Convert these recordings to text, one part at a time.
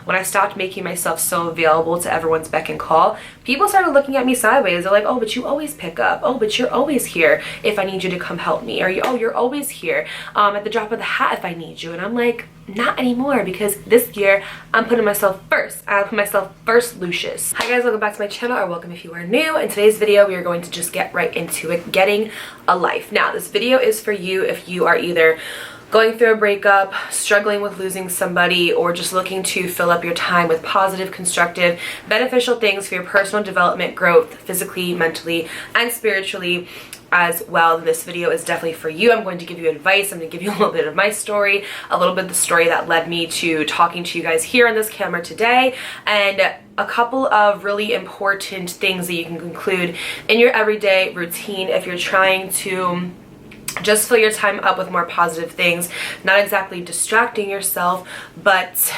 when I stopped making myself so available to everyone's beck and call, people started looking at me sideways. They're like, oh, but you always pick up. Oh, but you're always here if I need you to come help me. Or, oh, you're always here at the drop of the hat if I need you. And I'm like, not anymore, because this year I'm putting myself first. I put myself first, Lucius. Hi guys, welcome back to my channel, or welcome if you are new. In today's video, we are going to just get right into it, getting a life. Now, this video is for you if you are either going through a breakup, struggling with losing somebody, or just looking to fill up your time with positive, constructive, beneficial things for your personal development, growth, physically, mentally, and spiritually as well. This video is definitely for you. I'm going to give you advice. I'm going to give you a little bit of my story, a little bit of the story that led me to talking to you guys here on this camera today, and a couple of really important things that you can include in your everyday routine if you're trying to just fill your time up with more positive things, not exactly distracting yourself, but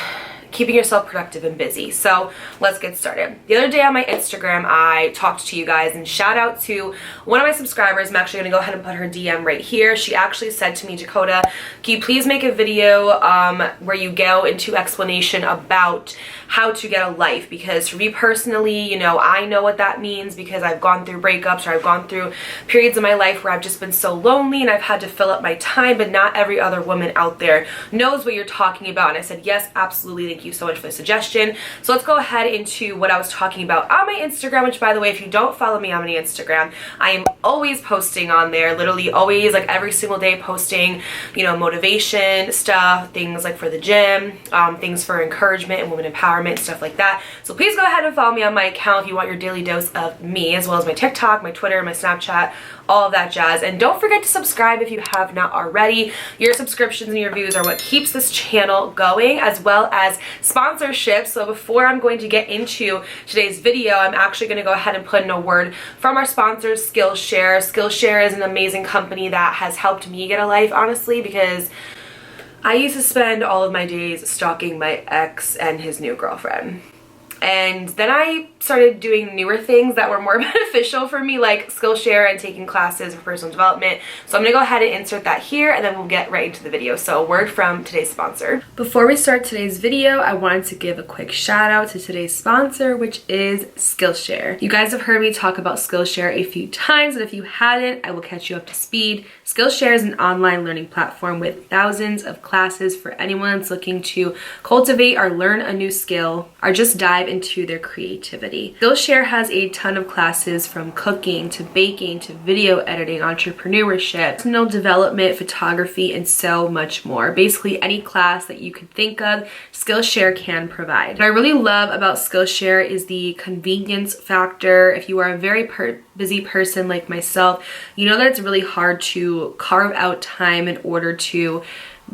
keeping yourself productive and busy. So let's get started. The other day on my Instagram, I talked to you guys, and shout out to one of my subscribers. I'm actually gonna go ahead and put her DM right here. She actually said to me, Dakota, can you please make a video where you go into explanation about how to get a life? Because for me personally, you know, I know what that means because I've gone through breakups, or I've gone through periods of my life where I've just been so lonely and I've had to fill up my time, but not every other woman out there knows what you're talking about. And I said, yes, absolutely. Thank you so much for the suggestion. So let's go ahead into what I was talking about on my Instagram, which, by the way, if you don't follow me on my Instagram, I am always posting on there, literally always, like every single day, posting, you know, motivation stuff, things like for the gym, things for encouragement and women empowerment, stuff like that. So please go ahead and follow me on my account if you want your daily dose of me, as well as my TikTok, my Twitter, my Snapchat, all of that jazz. And don't forget to subscribe if you have not already. Your subscriptions and your views are what keeps this channel going, as well as sponsorships. So before I'm going to get into today's video, I'm actually going to go ahead and put in a word from our sponsors, Skillshare. Skillshare is an amazing company that has helped me get a life, honestly, because I used to spend all of my days stalking my ex and his new girlfriend. And then I started doing newer things that were more beneficial for me, like Skillshare and taking classes for personal development. So I'm gonna go ahead and insert that here, and then we'll get right into the video. So a word from today's sponsor. Before we start today's video, I wanted to give a quick shout out to today's sponsor, which is Skillshare. You guys have heard me talk about Skillshare a few times, and if you hadn't, I will catch you up to speed. Skillshare is an online learning platform with thousands of classes for anyone that's looking to cultivate or learn a new skill, or just dive into their creativity. Skillshare has a ton of classes, from cooking to baking to video editing, entrepreneurship, personal development, photography, and so much more. Basically any class that you could think of, Skillshare can provide. What I really love about Skillshare is the convenience factor. If you are a very busy person like myself, you know that it's really hard to carve out time in order to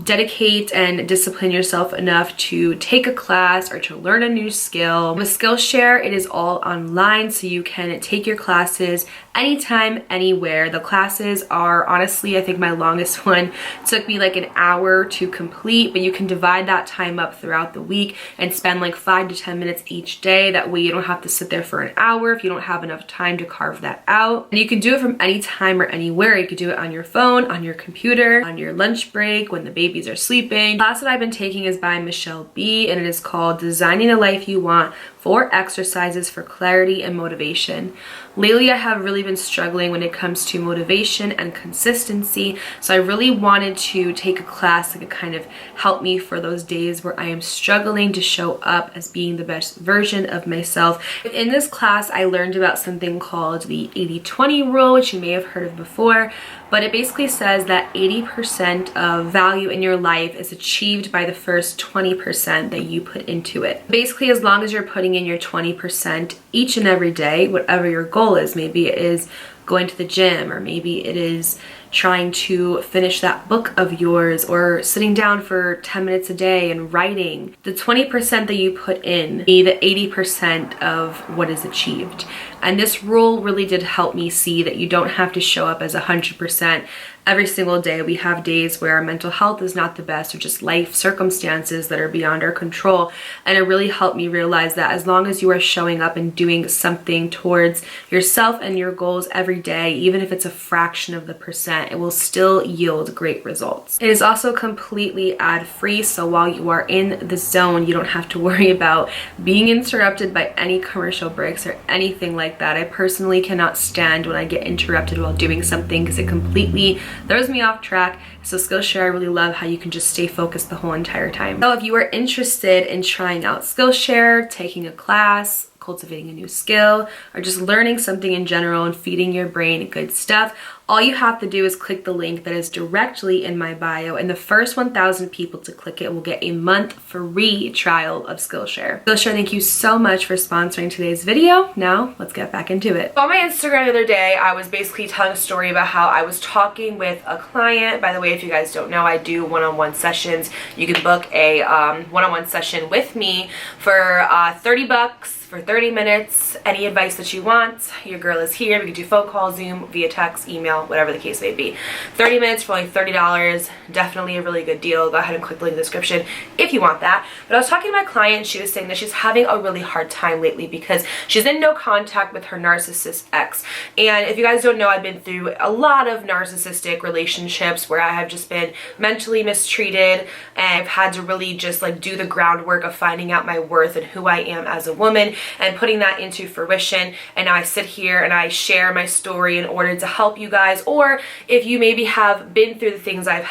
dedicate and discipline yourself enough to take a class or to learn a new skill. With Skillshare, it is all online, so you can take your classes anytime, anywhere. The classes are, honestly, I think my longest one took me like an hour to complete, but you can divide that time up throughout the week and spend like 5 to 10 minutes each day. That way you don't have to sit there for an hour if you don't have enough time to carve that out. And you can do it from any time or anywhere. You could do it on your phone, on your computer, on your lunch break, when the babies are sleeping. The class that I've been taking is by Michelle B, and it is called Designing the Life You Want: 4 Exercises for Clarity and Motivation. Lately, I have really been struggling when it comes to motivation and consistency, so I really wanted to take a class that could kind of help me for those days where I am struggling to show up as being the best version of myself. In this class, I learned about something called the 80-20 rule, which you may have heard of before, but it basically says that 80% of value in your life is achieved by the first 20% that you put into it. Basically, as long as you're putting in your 20% each and every day, whatever your goal is, maybe it is going to the gym, or maybe it is trying to finish that book of yours, or sitting down for 10 minutes a day and writing, the 20% that you put in be the 80% of what is achieved. And this rule really did help me see that you don't have to show up as 100% every single day. We have days where our mental health is not the best, or just life circumstances that are beyond our control. And it really helped me realize that as long as you are showing up and doing something towards yourself and your goals every day, even if it's a fraction of the percent, it will still yield great results. It is also completely ad-free, so while you are in the zone, you don't have to worry about being interrupted by any commercial breaks or anything like that. I personally cannot stand when I get interrupted while doing something because it completely throws me off track. So Skillshare, I really love how you can just stay focused the whole entire time. So if you are interested in trying out Skillshare, taking a class, cultivating a new skill, or just learning something in general and feeding your brain good stuff, all you have to do is click the link that is directly in my bio, and the first 1,000 people to click it will get a month free trial of Skillshare. Skillshare, thank you so much for sponsoring today's video. Now, let's get back into it. On my Instagram the other day, I was basically telling a story about how I was talking with a client. By the way, if you guys don't know, I do one-on-one sessions. You can book a one-on-one session with me for $30 for 30 minutes. Any advice that you want, your girl is here. We can do phone call, Zoom, via text, email, whatever the case may be. 30 minutes for only $30. Definitely a really good deal. Go ahead and click the link in the description if you want that. But I was talking to my client. She was saying that she's having a really hard time lately because she's in no contact with her narcissist ex. And if you guys don't know, I've been through a lot of narcissistic relationships where I have just been mentally mistreated, and I've had to really just like do the groundwork of finding out my worth and who I am as a woman and putting that into fruition. And now I sit here and I share my story in order to help you guys, or if you maybe have been through the things I've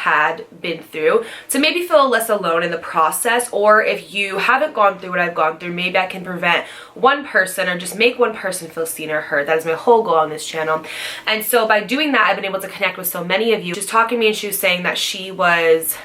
been through, to maybe feel less alone in the process. Or if you haven't gone through what I've gone through, maybe I can prevent one person or just make one person feel seen or heard. That is my whole goal on this channel. And so by doing that, I've been able to connect with so many of you. She was talking to me and she was saying that she was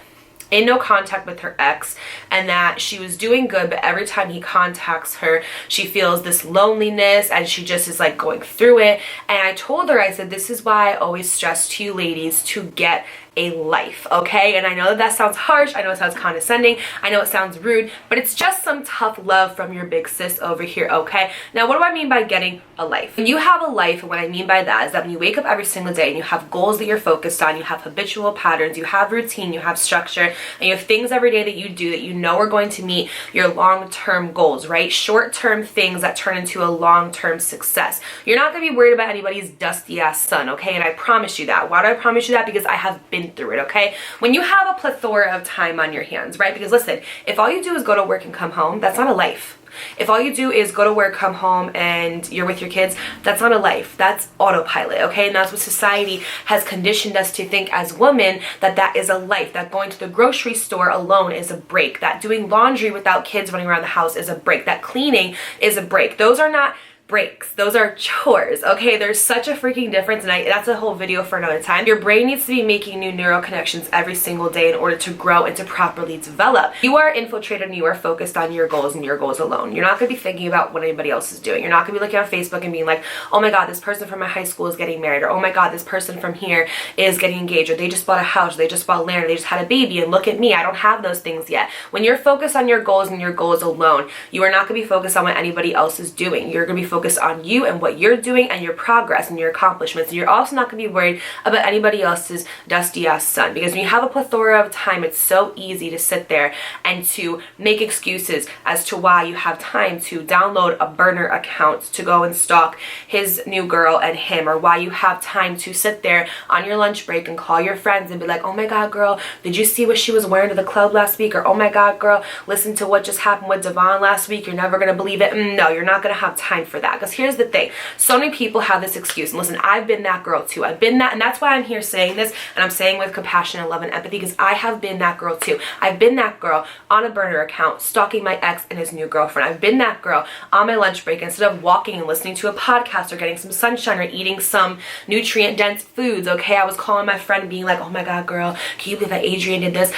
in no contact with her ex and that she was doing good, but every time he contacts her, she feels this loneliness and she just is like going through it. And I told her, I said, this is why I always stress to you ladies to get a life, okay? And I know that sounds harsh, I know it sounds condescending, I know it sounds rude, but it's just some tough love from your big sis over here, okay? Now, what do I mean by getting a life? When you have a life, and what I mean by that is that when you wake up every single day and you have goals that you're focused on, you have habitual patterns, you have routine, you have structure, and you have things every day that you do that you know are going to meet your long-term goals, right? Short-term things that turn into a long-term success. You're not gonna be worried about anybody's dusty ass son, okay? And I promise you that. Why do I promise you that? Because I have been through it, okay? When you have a plethora of time on your hands, right? Because listen, if all you do is go to work and come home, that's not a life. If all you do is go to work, come home, and you're with your kids, that's not a life. That's autopilot, okay? And that's what society has conditioned us to think as women, that that is a life. That going to the grocery store alone is a break. That doing laundry without kids running around the house is a break. That cleaning is a break. Those are not breaks. Those are chores, okay? There's such a freaking difference, and that's a whole video for another time. Your brain needs to be making new neural connections every single day in order to grow and to properly develop. You are infiltrated and you are focused on your goals and your goals alone. You're not going to be thinking about what anybody else is doing. You're not going to be looking on Facebook and being like, oh my god, this person from my high school is getting married, or oh my god, this person from here is getting engaged, or they just bought a house, or they just bought land, or they just had a baby, and look at me, I don't have those things yet. When you're focused on your goals and your goals alone, you are not going to be focused on what anybody else is doing. You're going to be focused on you and what you're doing and your progress and your accomplishments. And you're also not going to be worried about anybody else's dusty ass son, because when you have a plethora of time, it's so easy to sit there and to make excuses as to why you have time to download a burner account to go and stalk his new girl and him, or why you have time to sit there on your lunch break and call your friends and be like, oh my god girl, did you see what she was wearing to the club last week? Or oh my god girl, listen to what just happened with Devon last week, you're never going to believe it. No, you're not going to have time for that. Because here's the thing, so many people have this excuse, and listen, I've been that girl too. I've been that, and that's why I'm here saying this, and I'm saying with compassion and love and empathy, because I have been that girl too. I've been that girl on a burner account stalking my ex and his new girlfriend. I've been that girl on my lunch break, instead of walking and listening to a podcast or getting some sunshine or eating some nutrient dense foods, okay, I was calling my friend and being like, oh my god girl, can you believe that Adrian did this,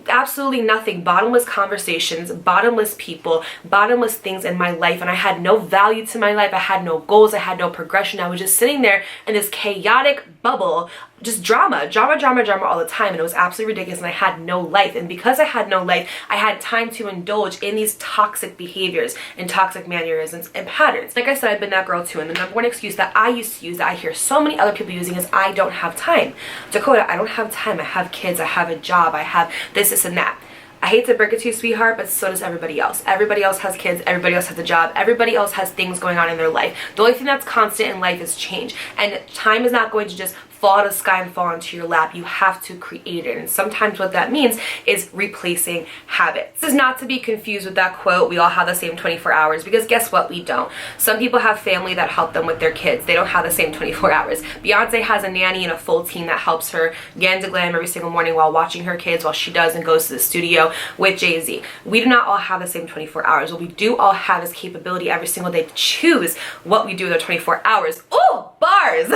absolutely nothing. Bottomless conversations, bottomless people, bottomless things in my life, and I had no value to my life. I had no goals, I had no progression. I was just sitting there in this chaotic bubble, just drama all the time, and it was absolutely ridiculous, and I had no life. And because I had no life, I had time to indulge in these toxic behaviors and toxic mannerisms and patterns. Like I said, I've been that girl too, and the number one excuse that I used to use, that I hear so many other people using, is I don't have time. Dakota, I don't have time. I have kids, I have a job, I have this and that. I hate to break it to you, sweetheart, but so does everybody else. Everybody else has kids, everybody else has a job, everybody else has things going on in their life. The only thing that's constant in life is change, and time is not going to just fall out of the sky and fall into your lap. You have to create it, and sometimes what that means is replacing habits. This is not to be confused with that quote, we all have the same 24 hours, because guess what? We don't. Some people have family that help them with their kids. They don't have the same 24 hours. Beyonce has a nanny and a full team that helps her get into glam every single morning while watching her kids, while she does and goes to the studio with Jay-Z. We do not all have the same 24 hours. What we do all have is capability every single day to choose what we do with our 24 hours. Oh, bars!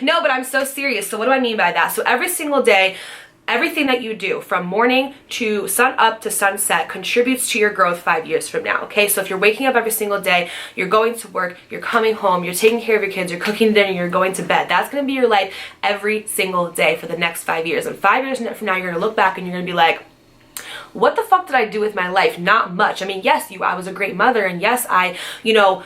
No, but I'm so serious. So what do I mean by that? So every single day, everything that you do from morning to sun up to sunset contributes to your growth 5 years from now, okay? So if you're waking up every single day, you're going to work, you're coming home, you're taking care of your kids, you're cooking dinner, you're going to bed. That's going to be your life every single day for the next 5 years. And 5 years from now, you're going to look back and you're going to be like, what the fuck did I do with my life? Not much. I mean, yes, I was a great mother, and yes, I,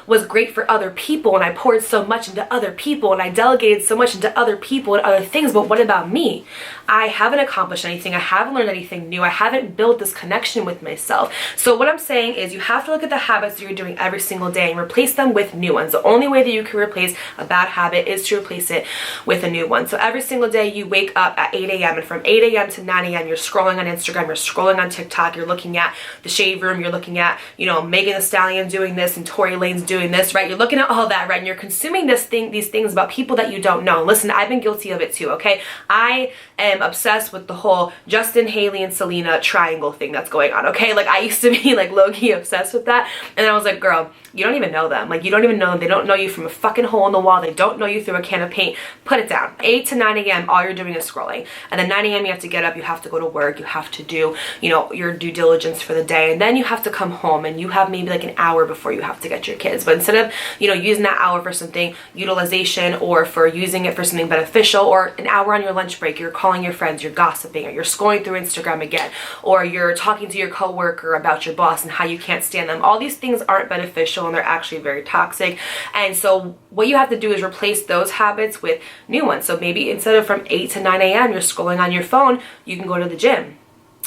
was great for other people, and I poured so much into other people, and I delegated so much into other people and other things, but what about me? I haven't accomplished anything. I haven't learned anything new. I haven't built this connection with myself. So what I'm saying is you have to look at the habits that you're doing every single day and replace them with new ones. The only way that you can replace a bad habit is to replace it with a new one. So every single day you wake up at 8 a.m. and from 8 a.m. to 9 a.m. you're scrolling on Instagram, you're scrolling on TikTok, you're looking at the Shade Room, you're looking at, Megan Thee Stallion doing this and Tory Lanez doing this, right? You're looking at all that, right? And you're consuming these things about people that you don't know. Listen, I've been guilty of it too, okay? I am obsessed with the whole Justin, Haley, and Selena triangle thing that's going on, okay? Like, I used to be like low-key obsessed with that, and then I was like, girl, you don't even know them. Like, you don't even know them. They don't know you from a fucking hole in the wall. They don't know you through a can of paint. Put it down. 8 to 9 a.m. all you're doing is scrolling, and then 9 a.m. you have to get up, you have to go to work, you have to do, your due diligence for the day, and then you have to come home, and you have maybe like an hour before you have to get your kids. But instead of, using that hour for something utilization, or for using it for something beneficial, or an hour on your lunch break, you're calling your friends, you're gossiping, or you're scrolling through Instagram again, or you're talking to your coworker about your boss and how you can't stand them. All these things aren't beneficial, and they're actually very toxic. And so what you have to do is replace those habits with new ones. So maybe instead of from 8 to 9 a.m. you're scrolling on your phone, you can go to the gym.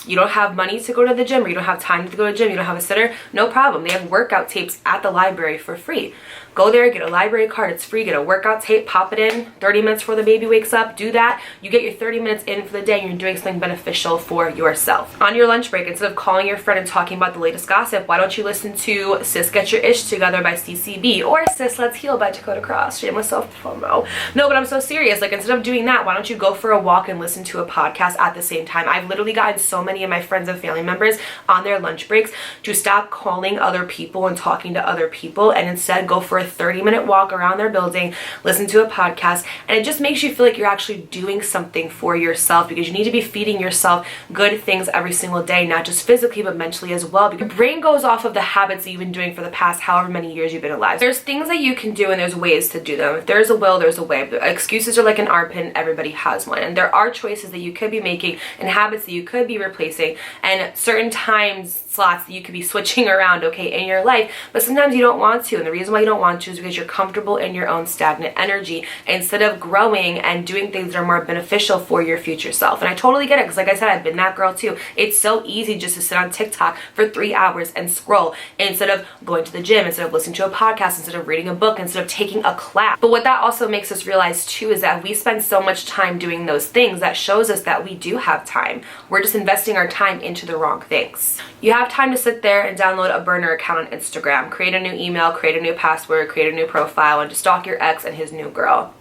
You don't have money to go to the gym, or you don't have time to go to the gym, you don't have a sitter, no problem. They have workout tapes at the library for free. Go there, get a library card, it's free, get a workout tape, pop it in 30 minutes before the baby wakes up, do that. You get your 30 minutes in for the day, and you're doing something beneficial for yourself. On your lunch break, instead of calling your friend and talking about the latest gossip, why don't you listen to Sis Get Your Ish Together by CCB, or Sis Let's Heal by Dakota Cross. Shameless self-promo. No, but I'm so serious. Like, instead of doing that, why don't you go for a walk and listen to a podcast at the same time? I've literally gotten so many of my friends and family members on their lunch breaks to stop calling other people and talking to other people, and instead go for a 30-minute walk around their building, listen to a podcast, and it just makes you feel like you're actually doing something for yourself, because you need to be feeding yourself good things every single day, not just physically but mentally as well, because your brain goes off of the habits that you've been doing for the past however many years you've been alive. There's things that you can do, and there's ways to do them. If there's a will, there's a way. Excuses are like an art pin, everybody has one, and there are choices that you could be making and habits that you could be replacing, and certain times slots that you could be switching around, okay, in your life, but sometimes you don't want to, and the reason why you don't want to is because you're comfortable in your own stagnant energy instead of growing and doing things that are more beneficial for your future self. And I totally get it, because like I said, I've been that girl too. It's so easy just to sit on TikTok for 3 hours and scroll instead of going to the gym, instead of listening to a podcast, instead of reading a book, instead of taking a class. But what that also makes us realize too is that we spend so much time doing those things, that shows us that we do have time. We're just investing our time into the wrong things. You have time to sit there and download a burner account on Instagram, create a new email, create a new password, create a new profile, and to stalk your ex and his new girl.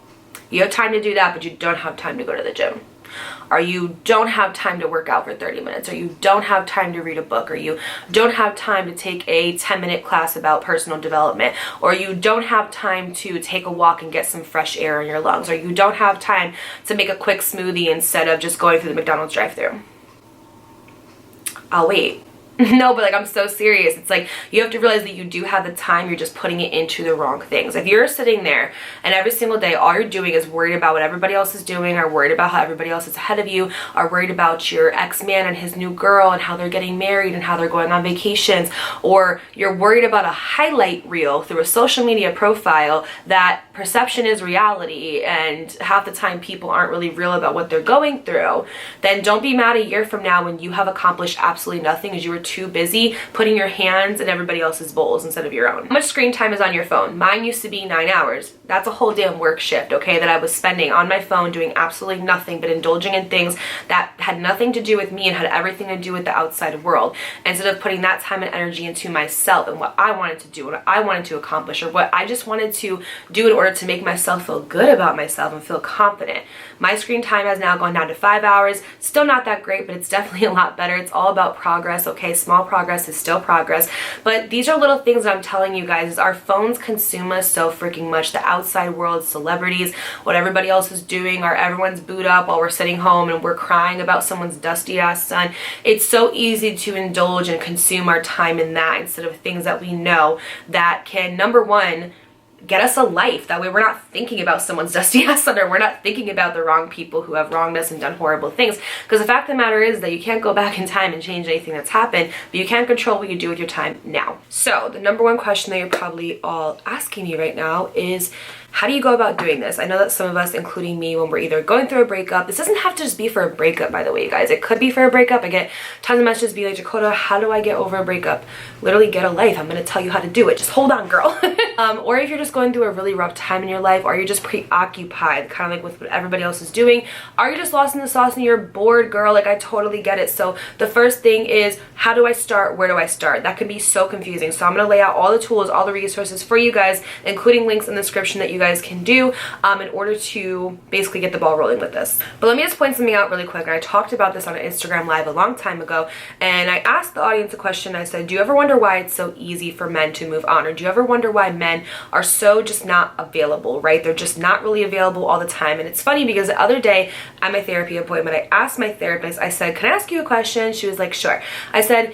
You have time to do that, but you don't have time to go to the gym. Or you don't have time to work out for 30 minutes, or you don't have time to read a book, or you don't have time to take a 10-minute class about personal development, or you don't have time to take a walk and get some fresh air in your lungs, or you don't have time to make a quick smoothie instead of just going through the McDonald's drive-thru. I'll wait. No, but like, I'm so serious. It's like, you have to realize that you do have the time, you're just putting it into the wrong things. If you're sitting there and every single day all you're doing is worried about what everybody else is doing, or worried about how everybody else is ahead of you, or worried about your ex-man and his new girl and how they're getting married and how they're going on vacations, or you're worried about a highlight reel through a social media profile, that perception is reality and half the time people aren't really real about what they're going through, then don't be mad a year from now when you have accomplished absolutely nothing because you were too busy putting your hands in everybody else's bowls instead of your own. How much screen time is on your phone? Mine used to be 9 hours. That's a whole damn work shift, okay, that I was spending on my phone doing absolutely nothing but indulging in things that had nothing to do with me and had everything to do with the outside world, instead of putting that time and energy into myself and what I wanted to do, what I wanted to accomplish, or what I just wanted to do in order to make myself feel good about myself and feel confident. My screen time has now gone down to 5 hours. Still not that great, but it's definitely a lot better. It's all about progress, okay? Small progress is still progress. But these are little things that I'm telling you guys, is our phones consume us so freaking much. The outside world, celebrities, what everybody else is doing, or everyone's booed up while we're sitting home and we're crying about someone's dusty ass son. It's so easy to indulge and consume our time in that instead of things that we know that can, number one, get us a life. That way we're not thinking about someone's dusty ass son, or we're not thinking about the wrong people who have wronged us and done horrible things. Because the fact of the matter is that you can't go back in time and change anything that's happened, but you can control what you do with your time now. So the number one question that you're probably all asking me right now is, how do you go about doing this? I know that some of us, including me, when we're either going through a breakup, this doesn't have to just be for a breakup, by the way, you guys. It could be for a breakup. I get tons of messages be like, Dakota, how do I get over a breakup? Literally get a life. I'm going to tell you how to do it. Just hold on, girl. Or if you're just going through a really rough time in your life, or you're just preoccupied, kind of like with what everybody else is doing, are you just lost in the sauce and you're bored, girl? Like, I totally get it. So the first thing is, how do I start? Where do I start? That can be so confusing. So I'm going to lay out all the tools, all the resources for you guys, including links in the description that you guys can do in order to basically get the ball rolling with this. But let me just point something out really quick. And I talked about this on an Instagram live a long time ago, and I asked the audience a question. I said, do you ever wonder why it's so easy for men to move on? Or do you ever wonder why men are so just not available, right? They're just not really available all the time. And it's funny because the other day at my therapy appointment, I asked my therapist, I said, can I ask you a question? She was like, sure. I said,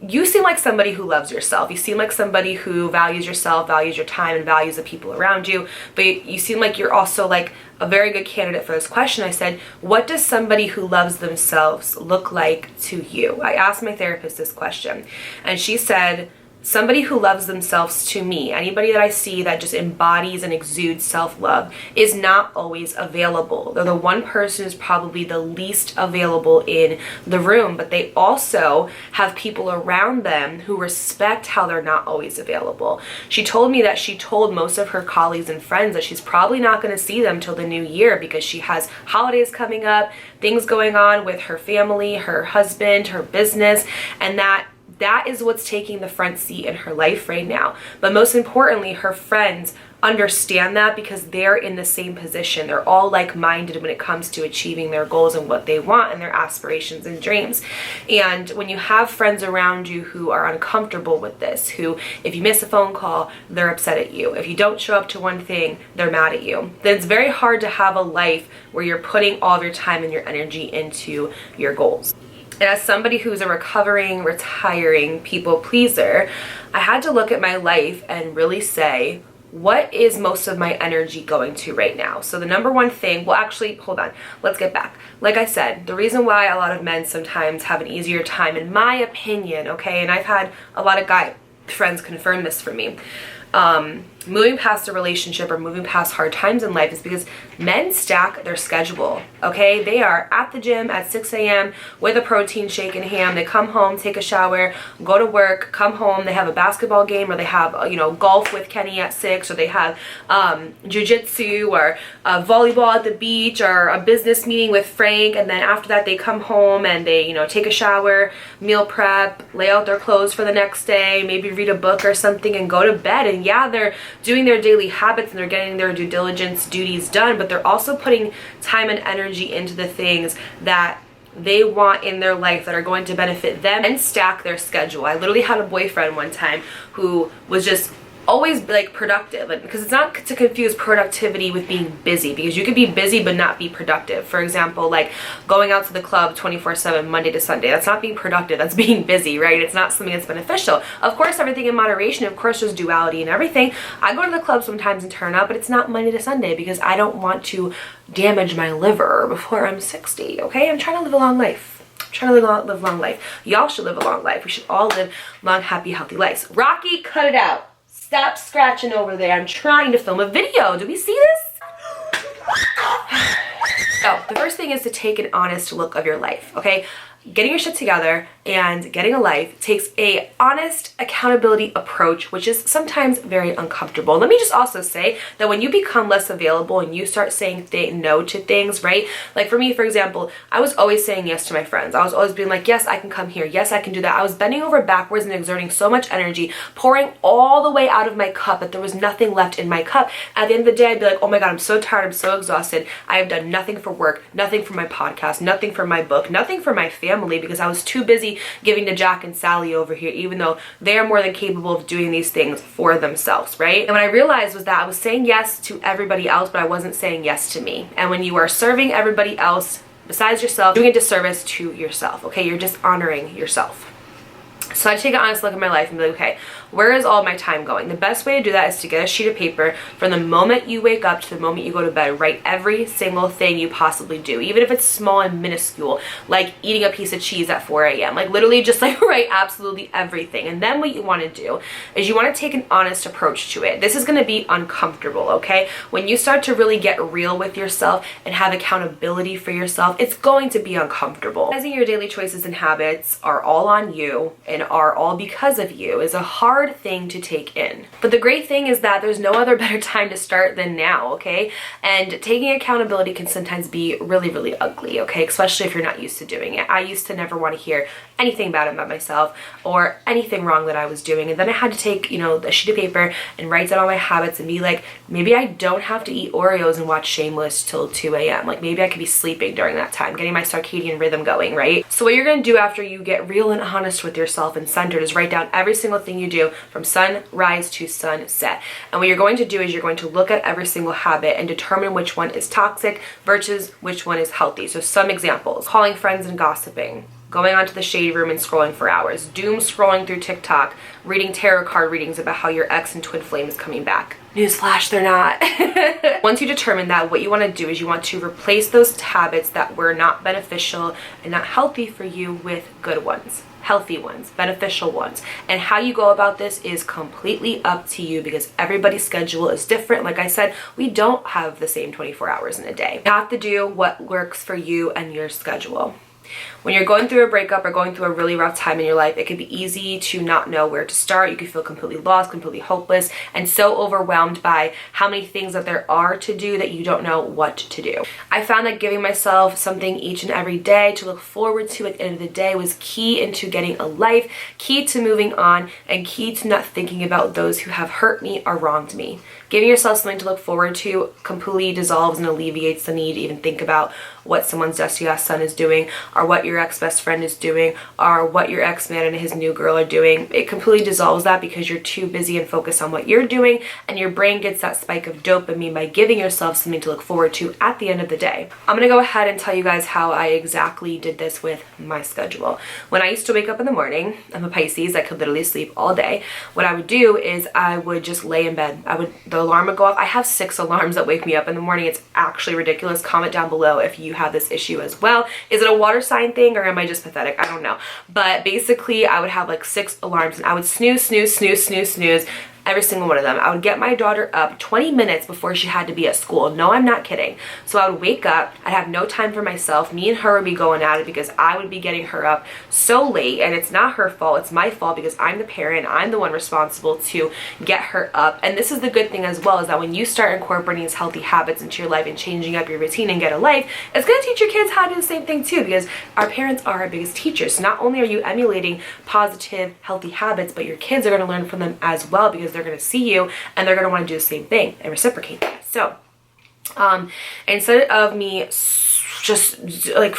you seem like somebody who loves yourself. You seem like somebody who values yourself, values your time, and values the people around you. But you seem like you're also like a very good candidate for this question. I said, what does somebody who loves themselves look like to you? I asked my therapist this question, and she said, somebody who loves themselves, to me, anybody that I see that just embodies and exudes self-love, is not always available. They're the one person who's probably the least available in the room, but they also have people around them who respect how they're not always available. She told me that she told most of her colleagues and friends that she's probably not going to see them till the new year because she has holidays coming up, things going on with her family, her husband, her business, and that is what's taking the front seat in her life right now. But most importantly, her friends understand that because they're in the same position. They're all like-minded when it comes to achieving their goals and what they want and their aspirations and dreams. And when you have friends around you who are uncomfortable with this, who, if you miss a phone call, they're upset at you. If you don't show up to one thing, they're mad at you. Then it's very hard to have a life where you're putting all of your time and your energy into your goals. And as somebody who's a recovering, retiring people pleaser, I had to look at my life and really say, what is most of my energy going to right now? So the number one thing, well, actually, hold on, let's get back. Like I said, the reason why a lot of men sometimes have an easier time, in my opinion, okay, and I've had a lot of guy friends confirm this for me, moving past a relationship or moving past hard times in life is because men stack their schedule, okay? They are at the gym at 6 a.m. with a protein shake in hand. They come home, take a shower, go to work, come home, they have a basketball game, or they have, golf with Kenny at 6, or they have jiu-jitsu or volleyball at the beach, or a business meeting with Frank, and then after that they come home and they, take a shower, meal prep, lay out their clothes for the next day, maybe read a book or something, and go to bed. And yeah, they're doing their daily habits and they're getting their due diligence duties done, but they're also putting time and energy into the things that they want in their life that are going to benefit them, and stack their schedule. I literally had a boyfriend one time who was just always like productive, because it's not to confuse productivity with being busy, because you could be busy but not be productive. For example, like going out to the club 24/7 Monday to Sunday, that's not being productive, that's being busy, right? It's not something that's beneficial. Of course, everything in moderation, of course there's duality and everything. I go to the club sometimes and turn up, but it's not Monday to Sunday because I don't want to damage my liver before I'm 60, okay? I'm trying to live a long life. Trying to live a long life. Y'all should live a long life. We should all live long, happy, healthy lives. Rocky, cut it out. Stop scratching over there. I'm trying to film a video. Do we see this? So, the first thing is to take an honest look of your life, okay? Getting your shit together and getting a life takes a honest accountability approach, which is sometimes very uncomfortable. Let me just also say that when you become less available and you start saying no to things, right? Like for me, for example, I was always saying yes to my friends. I was always being like, yes, I can come here. Yes, I can do that. I was bending over backwards and exerting so much energy, pouring all the way out of my cup that there was nothing left in my cup. At the end of the day, I'd be like, oh my God, I'm so tired. I'm so exhausted. I have done nothing for work, nothing for my podcast, nothing for my book, nothing for my family, because I was too busy giving to Jack and Sally over here, even though they are more than capable of doing these things for themselves, right? And what I realized was that I was saying yes to everybody else, but I wasn't saying yes to me. And when you are serving everybody else besides yourself, doing a disservice to yourself, okay? You're dishonoring yourself. So I take an honest look at my life and be like, okay, where is all my time going? The best way to do that is to get a sheet of paper from the moment you wake up to the moment you go to bed. Write every single thing you possibly do, even if it's small and minuscule, like eating a piece of cheese at 4 a.m. Like literally just like write absolutely everything. And then what you want to do is you want to take an honest approach to it. This is going to be uncomfortable, okay? When you start to really get real with yourself and have accountability for yourself, it's going to be uncomfortable. Realizing your daily choices and habits are all on you and are all because of you is a hard thing to take in. But the great thing is that there's no other better time to start than now, okay? And taking accountability can sometimes be really, really ugly, okay? Especially if you're not used to doing it. I used to never want to hear anything bad about myself or anything wrong that I was doing. And then I had to take, a sheet of paper and write down all my habits and be like, maybe I don't have to eat Oreos and watch Shameless till 2 a.m. Like maybe I could be sleeping during that time, getting my circadian rhythm going, right? So what you're going to do after you get real and honest with yourself and centered is write down every single thing you do from sunrise to sunset. And what you're going to do is you're going to look at every single habit and determine which one is toxic versus which one is healthy. So some examples: calling friends and gossiping, going onto the shade room and scrolling for hours, doom scrolling through TikTok, reading tarot card readings about how your ex and twin flame is coming back. Newsflash, they're not. Once you determine that, what you want to do is you want to replace those habits that were not beneficial and not healthy for you with good ones. Healthy ones, beneficial ones. And how you go about this is completely up to you because everybody's schedule is different. Like I said, we don't have the same 24 hours in a day. You have to do what works for you and your schedule. When you're going through a breakup or going through a really rough time in your life, it can be easy to not know where to start. You can feel completely lost, completely hopeless, and so overwhelmed by how many things that there are to do that you don't know what to do. I found that giving myself something each and every day to look forward to at the end of the day was key into getting a life, key to moving on, and key to not thinking about those who have hurt me or wronged me. Giving yourself something to look forward to completely dissolves and alleviates the need to even think about what someone's dusty ass son is doing, or what your ex-best friend is doing, or what your ex-man and his new girl are doing. It completely dissolves that because you're too busy and focused on what you're doing, and your brain gets that spike of dopamine by giving yourself something to look forward to at the end of the day. I'm gonna go ahead and tell you guys how I exactly did this with my schedule. When I used to wake up in the morning, I'm a Pisces, I could literally sleep all day. What I would do is I would just lay in bed. The alarm would go off. I have 6 alarms that wake me up in the morning. It's actually ridiculous. Comment down below if you have this issue as well. Is it a water sign thing or am I just pathetic? I don't know. But basically I would have like 6 alarms and I would snooze, snooze, snooze, snooze, snooze. Every single one of them. I would get my daughter up 20 minutes before she had to be at school. No, I'm not kidding. So I would wake up, I'd have no time for myself. Me and her would be going at it because I would be getting her up so late, and it's not her fault, it's my fault because I'm the parent, I'm the one responsible to get her up. And this is the good thing as well, is that when you start incorporating these healthy habits into your life and changing up your routine and get a life, it's going to teach your kids how to do the same thing too, because our parents are our biggest teachers. So not only are you emulating positive, healthy habits, but your kids are going to learn from them as well, because they're going to see you and they're going to want to do the same thing and reciprocate that. So instead of me just like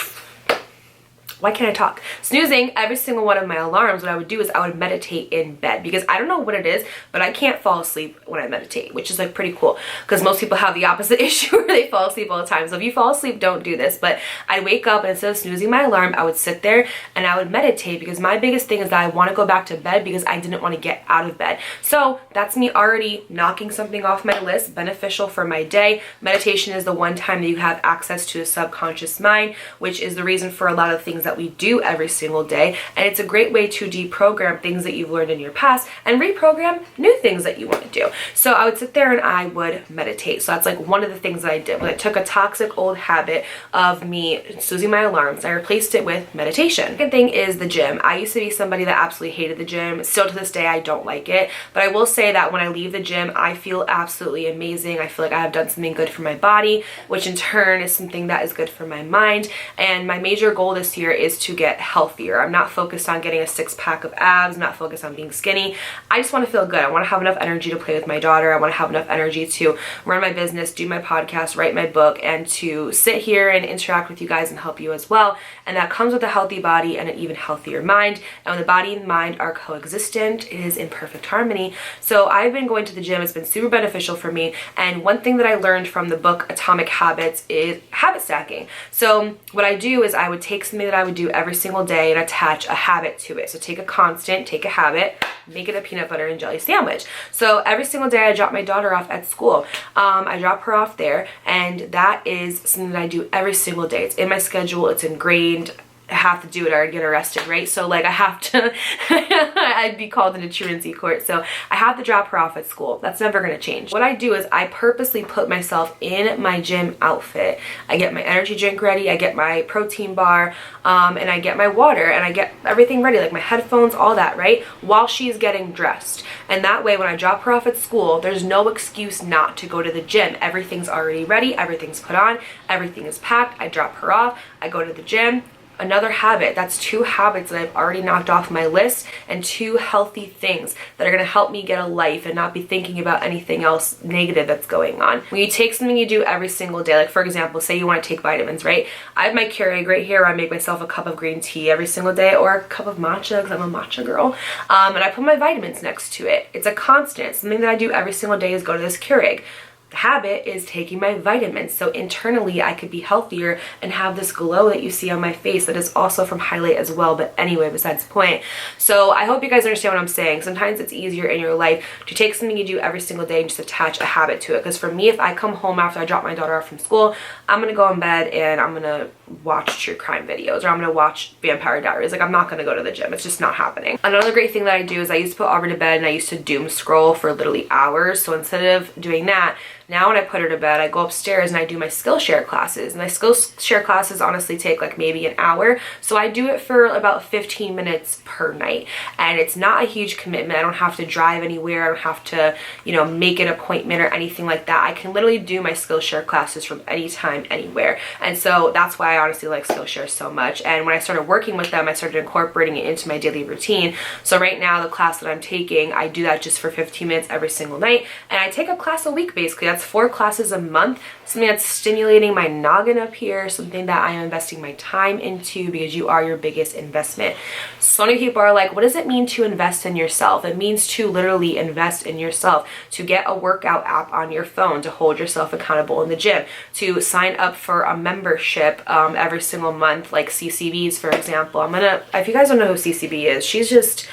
why can't I talk? Snoozing every single one of my alarms, what I would do is I would meditate in bed, because I don't know what it is, but I can't fall asleep when I meditate, which is like pretty cool, because most people have the opposite issue where they fall asleep all the time. So if you fall asleep, don't do this. But I'd wake up, and instead of snoozing my alarm, I would sit there and I would meditate, because my biggest thing is that I want to go back to bed because I didn't want to get out of bed. So that's me already knocking something off my list, beneficial for my day. Meditation is the one time that you have access to a subconscious mind, which is the reason for a lot of things that we do every single day. And it's a great way to deprogram things that you've learned in your past and reprogram new things that you want to do. So I would sit there and I would meditate. So that's like one of the things that I did when I took a toxic old habit of me snoozing my alarms. I replaced it with meditation. Second thing is the gym. I used to be somebody that absolutely hated the gym. Still to this day, I don't like it. But I will say that when I leave the gym, I feel absolutely amazing. I feel like I have done something good for my body, which in turn is something that is good for my mind. And my major goal this year is to get healthier. I'm not focused on getting a six-pack of abs. I'm not focused on being skinny. I just want to feel good. I want to have enough energy to play with my daughter. I want to have enough energy to run my business, do my podcast, write my book, and to sit here and interact with you guys and help you as well. And that comes with a healthy body and an even healthier mind. And when the body and mind are coexistent, it is in perfect harmony. So I've been going to the gym. It's been super beneficial for me. And one thing that I learned from the book Atomic Habits is habit stacking. So what I do is I would take something that I would do every single day and attach a habit to it. So take a constant, take a habit, make it a peanut butter and jelly sandwich. So every single day I drop my daughter off at school. I drop her off there, and that is something that I do every single day. It's in my schedule. It's ingrained. I have to do it or I'd get arrested, right? So like I have to, I'd be called into truancy court. So I have to drop her off at school. That's never going to change. What I do is I purposely put myself in my gym outfit. I get my energy drink ready. I get my protein bar, and I get my water, and I get everything ready, like my headphones, all that, right? While she's getting dressed. And that way when I drop her off at school, there's no excuse not to go to the gym. Everything's already ready. Everything's put on. Everything is packed. I drop her off. I go to the gym. Another habit. That's 2 habits that I've already knocked off my list, and 2 healthy things that are going to help me get a life and not be thinking about anything else negative that's going on. When you take something you do every single day, like for example, say you want to take vitamins, right? I have my Keurig right here. I make myself a cup of green tea every single day, or a cup of matcha because I'm a matcha girl. And I put my vitamins next to it. It's a constant. Something that I do every single day is go to this Keurig. The habit is taking my vitamins, so internally I could be healthier and have this glow that you see on my face that is also from Highlight as well. But anyway, besides the point. So I hope you guys understand what I'm saying. Sometimes it's easier in your life to take something you do every single day and just attach a habit to it. Because for me, if I come home after I drop my daughter off from school, I'm gonna go in bed and I'm gonna watch true crime videos, or I'm gonna watch Vampire Diaries. Like, I'm not gonna go to the gym. It's just not happening. Another great thing that I do is I used to put Aubrey to bed and I used to doom scroll for literally hours. So instead of doing that, now when I put her to bed, I go upstairs and I do my Skillshare classes. And my Skillshare classes honestly take like maybe an hour. So I do it for about 15 minutes per night. And it's not a huge commitment. I don't have to drive anywhere. I don't have to, you know, make an appointment or anything like that. I can literally do my Skillshare classes from anytime, anywhere. And so that's why I honestly like Skillshare so much. And when I started working with them, I started incorporating it into my daily routine. So right now, the class that I'm taking, I do that just for 15 minutes every single night. And I take a class a week, basically. That's 4 classes a month, something that's stimulating my noggin up here, something that I am investing my time into, because you are your biggest investment. So many people are like, what does it mean to invest in yourself? It means to literally invest in yourself, to get a workout app on your phone, to hold yourself accountable in the gym, to sign up for a membership every single month, like CCB's, for example. If you guys don't know who CCB is, she's just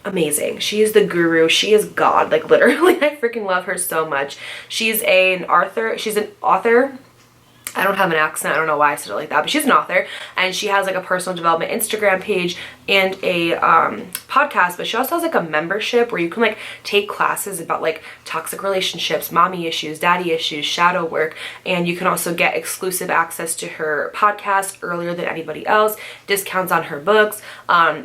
amazing. She is the guru. She is God. Like, literally, I freaking love her so much. She's an author. I don't have an accent. I don't know why I said it like that, but she's an author, and she has like a personal development Instagram page and a podcast, but she also has like a membership where you can like take classes about like toxic relationships, mommy issues, daddy issues, shadow work, and you can also get exclusive access to her podcast earlier than anybody else, discounts on her books,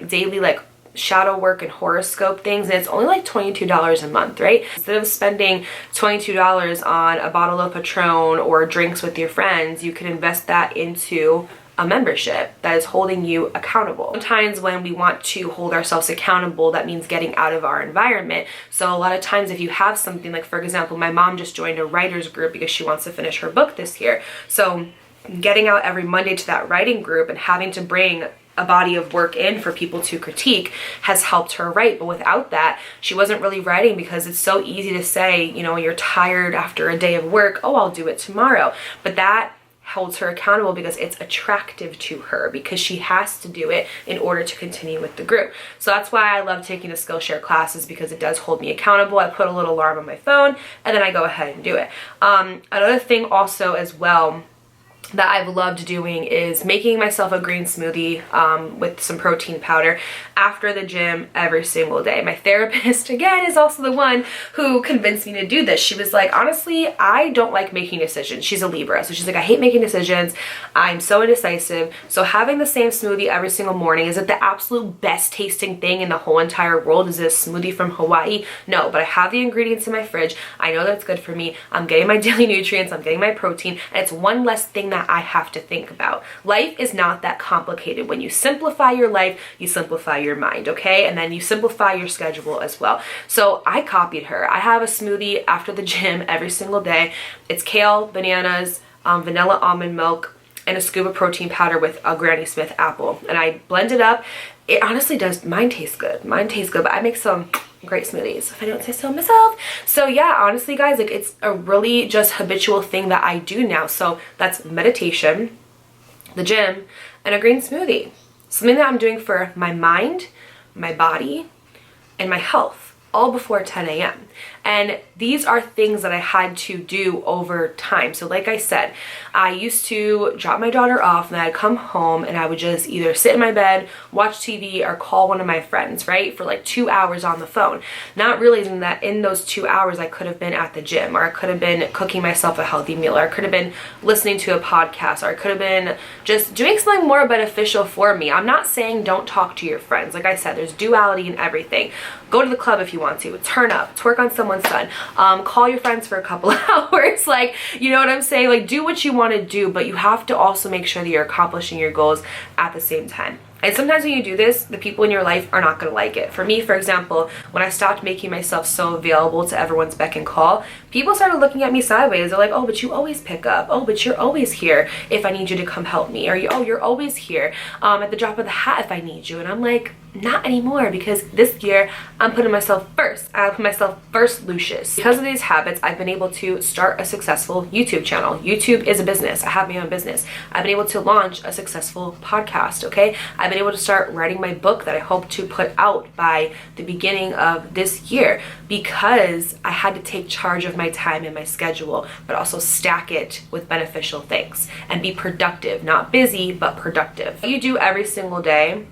daily like shadow work and horoscope things, and it's only like $22 a month, right? Instead of spending $22 on a bottle of Patron or drinks with your friends, you can invest that into a membership that is holding you accountable. Sometimes when we want to hold ourselves accountable, that means getting out of our environment. So a lot of times if you have something, like for example, my mom just joined a writer's group because she wants to finish her book this year. So getting out every Monday to that writing group and having to bring a body of work in for people to critique has helped her write. But without that, she wasn't really writing, because it's so easy to say, you know, you're tired after a day of work, oh, I'll do it tomorrow. But that holds her accountable because it's attractive to her, because she has to do it in order to continue with the group. So that's why I love taking the Skillshare classes, because it does hold me accountable. I put a little alarm on my phone and then I go ahead and do it. Another thing also as well that I've loved doing is making myself a green smoothie with some protein powder after the gym every single day. My therapist, again, is also the one who convinced me to do this. She was like, honestly, I don't like making decisions. She's a Libra, so she's like, I hate making decisions. I'm so indecisive. So having the same smoothie every single morning, is it the absolute best tasting thing in the whole entire world? Is it a smoothie from Hawaii? No, but I have the ingredients in my fridge. I know that it's good for me. I'm getting my daily nutrients. I'm getting my protein, and it's one less thing that I have to think about. Life is not that complicated. When you simplify your life, you simplify your mind, okay? And then you simplify your schedule as well. So I copied her. I have a smoothie after the gym every single day. It's kale, bananas, vanilla almond milk, and a scoop of protein powder with a Granny Smith apple. And I blend it up. It honestly does, mine tastes good. Mine tastes good, but I make some great smoothies, if I don't say so myself. So yeah, honestly guys, like, it's a really just habitual thing that I do now. So that's meditation, the gym, and a green smoothie. Something that I'm doing for my mind, my body, and my health, all before 10 a.m. And these are things that I had to do over time. So like I said, I used to drop my daughter off and I'd come home and I would just either sit in my bed, watch TV, or call one of my friends, right? For like 2 hours on the phone. Not realizing that in those 2 hours I could have been at the gym, or I could have been cooking myself a healthy meal, or I could have been listening to a podcast, or I could have been just doing something more beneficial for me. I'm not saying don't talk to your friends. Like I said, there's duality in everything. Go to the club if you want to, turn up, twerk on someone's son, call your friends for a couple of hours, like, you know what I'm saying? Like, do what you want to do, but you have to also make sure that you're accomplishing your goals at the same time. And sometimes when you do this, the people in your life are not going to like it. For me, for example, when I stopped making myself so available to everyone's beck and call, people started looking at me sideways. They're like, oh, but you always pick up. Oh, but you're always here if I need you to come help me. Or, oh, you're always here at the drop of the hat if I need you. And I'm like, not anymore, because this year I'm putting myself first. I put myself first, Lucius. Because of these habits, I've been able to start a successful YouTube channel. YouTube is a business. I have my own business. I've been able to launch a successful podcast, okay? I've been able to start writing my book that I hope to put out by the beginning of this year, because I had to take charge of my time and my schedule, but also stack it with beneficial things and be productive, not busy, but productive. What you do every single day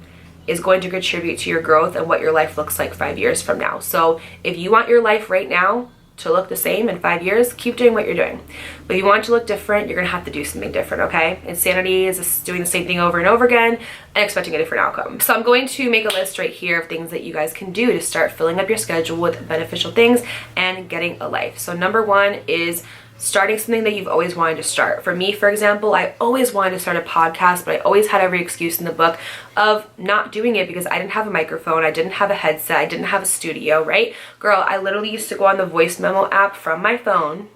is going to contribute to your growth and what your life looks like 5 years from now. So if you want your life right now to look the same in 5 years, keep doing what you're doing. But if you want it to look different, you're gonna have to do something different, okay? Insanity is just doing the same thing over and over again and expecting a different outcome. So I'm going to make a list right here of things that you guys can do to start filling up your schedule with beneficial things and getting a life. So number one is starting something that you've always wanted to start. For me, for example, I always wanted to start a podcast, but I always had every excuse in the book of not doing it because I didn't have a microphone, I didn't have a headset, I didn't have a studio, right? Girl, I literally used to go on the voice memo app from my phone,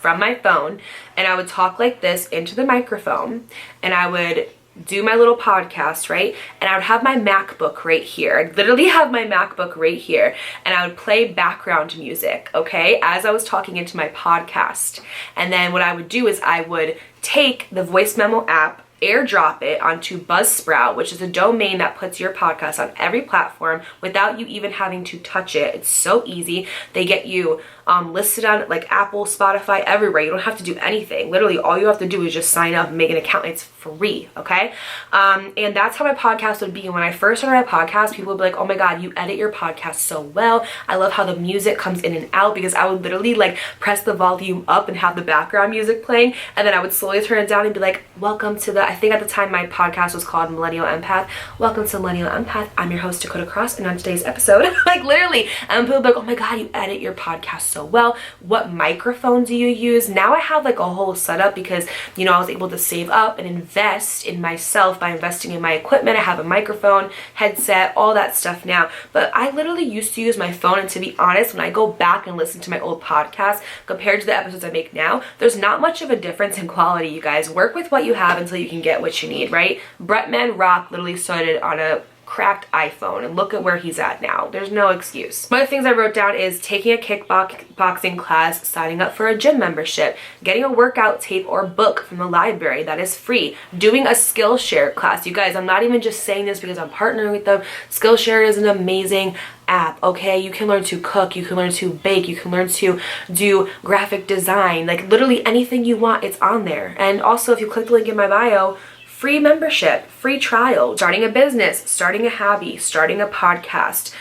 and I would talk like this into the microphone, and I would do my little podcast, right? And I would have my MacBook right here. I'd literally have my MacBook right here, and I would play background music, okay, as I was talking into my podcast. And then what I would do is I would take the voice memo app, airdrop it onto Buzzsprout, which is a domain that puts your podcast on every platform without you even having to touch it. It's so easy. They get you listed on like Apple, Spotify, everywhere. You don't have to do anything. Literally, all you have to do is just sign up and make an account. It's free, okay? And that's how my podcast would be. And when I first started my podcast, people would be like, oh my God, you edit your podcast so well. I love how the music comes in and out, because I would literally like press the volume up and have the background music playing, and then I would slowly turn it down and be like, welcome to the, I think at the time my podcast was called Millennial Empath. Welcome to Millennial Empath. I'm your host, Dakotacross, and on today's episode, like literally, and people would be like, oh my God, you edit your podcast so well. What microphone do you use? Now I have like a whole setup because, you know, I was able to save up and invest invest in myself by investing in my equipment. I have a microphone, headset, all that stuff now. But I literally used to use my phone, and to be honest, when I go back and listen to my old podcasts compared to the episodes I make now, there's not much of a difference in quality, you guys. Work with what you have until you can get what you need, right? Bretman Rock literally started on a cracked iPhone, and look at where he's at now. There's no excuse. One of the things I wrote down is taking a kickboxing class, signing up for a gym membership, getting a workout tape or book from the library that is free, doing a Skillshare class. You guys, I'm not even just saying this because I'm partnering with them. Skillshare is an amazing app, okay? You can learn to cook, you can learn to bake, you can learn to do graphic design, like literally anything you want, it's on there. And also, if you click the link in my bio, free membership, free trial, starting a business, starting a hobby, starting a podcast,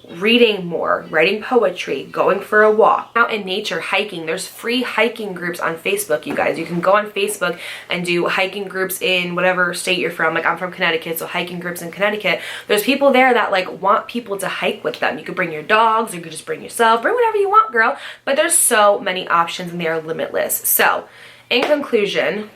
reading more, writing poetry, going for a walk, out in nature, hiking. There's free hiking groups on Facebook, you guys. You can go on Facebook and do hiking groups in whatever state you're from. Like, I'm from Connecticut, so hiking groups in Connecticut. There's people there that like want people to hike with them. You could bring your dogs, you could just bring yourself, bring whatever you want, girl. But there's so many options and they are limitless. So, in conclusion,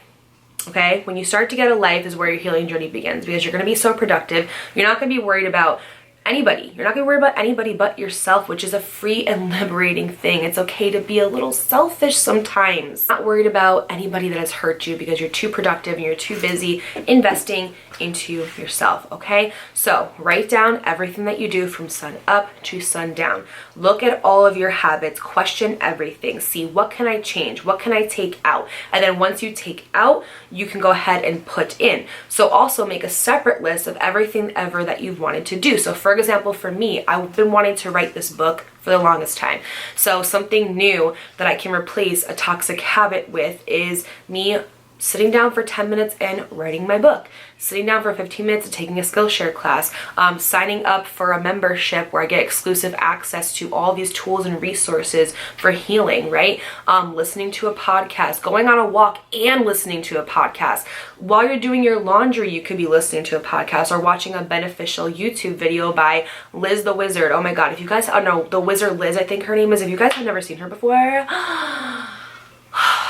okay, when you start to get a life is where your healing journey begins, because you're going to be so productive. You're not going to be worried about anybody. You're not going to worry about anybody but yourself, which is a free and liberating thing. It's okay to be a little selfish sometimes. Not worried about anybody that has hurt you because you're too productive and you're too busy investing into yourself, okay? So write down everything that you do from sun up to sundown. Look at all of your habits, question everything, see what can I change, what can I take out, and then once you take out, you can go ahead and put in. So also make a separate list of everything ever that you've wanted to do. So for example, for me, I've been wanting to write this book for the longest time. So something new that I can replace a toxic habit with is me sitting down for 10 minutes and writing my book, sitting down for 15 minutes and taking a Skillshare class, signing up for a membership where I get exclusive access to all these tools and resources for healing, right? Listening to a podcast, going on a walk and listening to a podcast. While you're doing your laundry, you could be listening to a podcast or watching a beneficial YouTube video by Liz the Wizard. Oh my God, if you guys, oh no, the Wizard Liz, I think her name is. If you guys have never seen her before,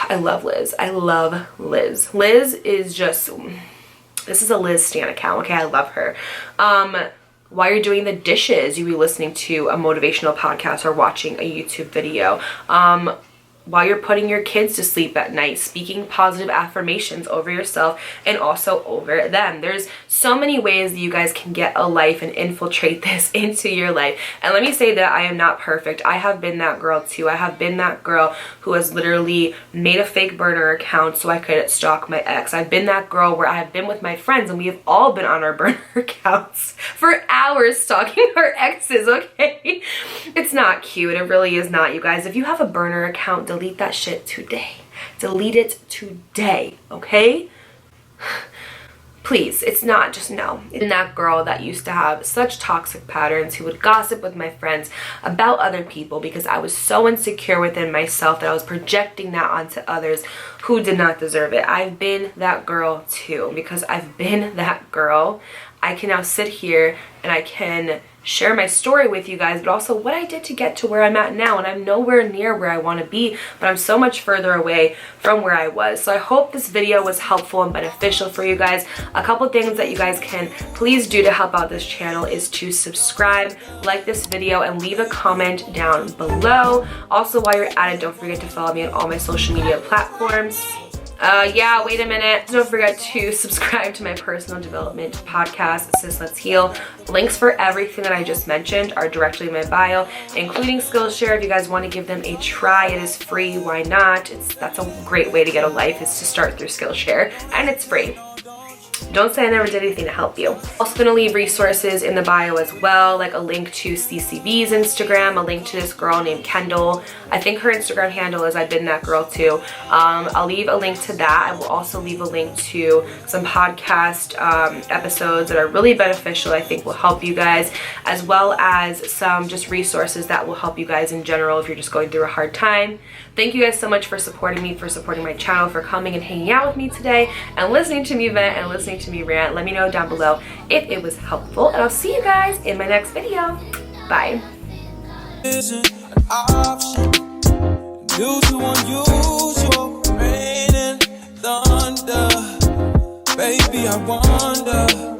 I love Liz. I love Liz. Liz is just, this is a Liz Stan account, okay? I love her. While you're doing the dishes, you be listening to a motivational podcast or watching a YouTube video. While you're putting your kids to sleep at night, speaking positive affirmations over yourself and also over them. There's so many ways that you guys can get a life and infiltrate this into your life. And let me say that I am not perfect. I have been that girl too. I have been that girl who has literally made a fake burner account so I could stalk my ex. I've been that girl where I have been with my friends and we have all been on our burner accounts for hours stalking our exes, okay? It's not cute. It really is not, you guys. If you have a burner account, delete that shit today. Delete it today, okay? Please, it's not just no. It's that girl that used to have such toxic patterns, who would gossip with my friends about other people because I was so insecure within myself that I was projecting that onto others who did not deserve it. I've been that girl too. Because I've been that girl, I can now sit here and I can share my story with you guys, but also what I did to get to where I'm at now. And I'm nowhere near where I want to be, but I'm so much further away from where I was. So I hope this video was helpful and beneficial for you guys. A couple things that you guys can please do to help out this channel is to subscribe, like this video, and leave a comment down below. Also, while you're at it, don't forget to follow me on all my social media platforms. Yeah, wait a minute. Don't forget to subscribe to my personal development podcast, Sis Let's Heal. Links for everything that I just mentioned are directly in my bio, including Skillshare. If you guys want to give them a try, it is free. Why not? That's a great way to get a life, is to start through Skillshare, and it's free. Don't say I never did anything to help you. Also gonna leave resources in the bio as well, like a link to CCB's Instagram, a link to this girl named Kendall. I think her Instagram handle is I've Been That Girl Too. I'll leave a link to that. I will also leave a link to some podcast episodes that are really beneficial, I think will help you guys, as well as some just resources that will help you guys in general if you're just going through a hard time. Thank you guys so much for supporting me, for supporting my channel, for coming and hanging out with me today and listening to me vent and listening to me rant. Let me know down below if it was helpful, and I'll see you guys in my next video. Bye. Isn't an option due to unusual rain and thunder. I wonder